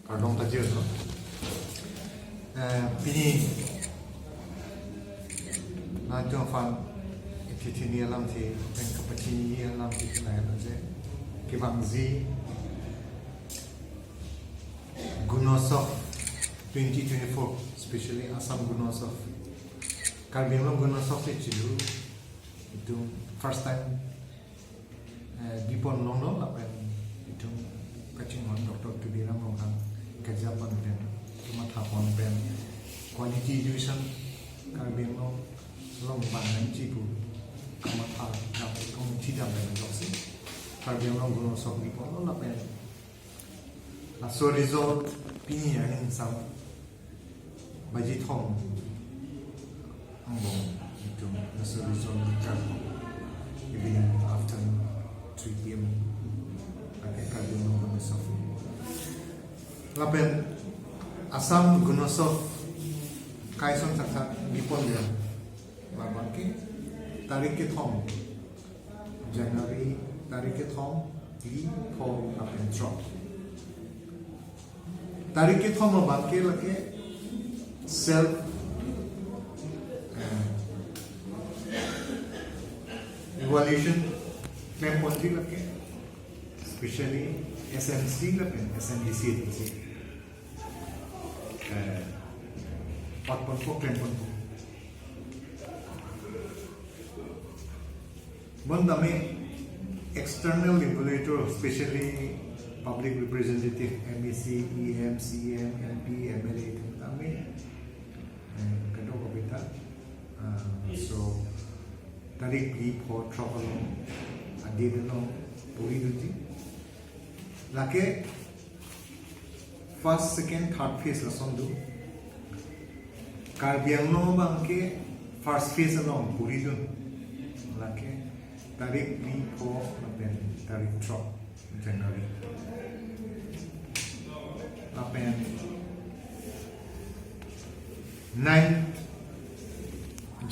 pardon tajir no pini na jong fan itini alam thi ben kapati alam thi na je kebangzi Gunotsav 2024 especially Assam Gunotsav Karbinglong Gunotsav chilu itu first time dipon long long lapen itu kacing on Dr. Tokbi ram long kan kerjapan ben cuma thapon ben quality education Karbinglong long bangan cipu kamatha dapat kong tidak ben dosi Karbinglong Gunotsav dipon long lapen so result pini yang sam bagi thong ambong itu so result kan even after 3 p.m. pakai Karbinglong Gunotsav lapen Assam Gunotsav kaison saksa dipon dia laban ke tarik ke thong January tarik ke thong di po lapen drop तारीख के थोम बात के लगे self evolution में ponji लगे specially SMC लगे SMDC से 8.4 10.4 बंदा में external evaluator especially public representative MEC, EM, CM, MP, MLA kami kado kapita so tarik di for trouble adi deno puri duti lake first second third phase la sondu Karbinglong bangke first phase along puri dun lake tarik di for tarik drop January lapen 9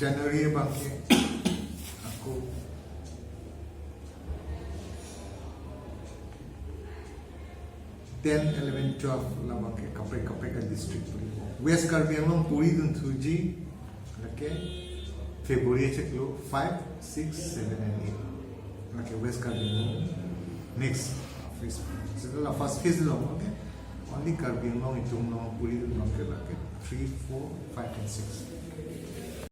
January bangke aku 10, 11, 12 la bangke kapeka district puri West Karbinglong puri dun thuji lake February cheklo 5, 6, 7 and 8 lake West Karbinglong next phase so the first phase long okay only Karbinglong itung no puri dun bangke lake 3, 4, 5 and 6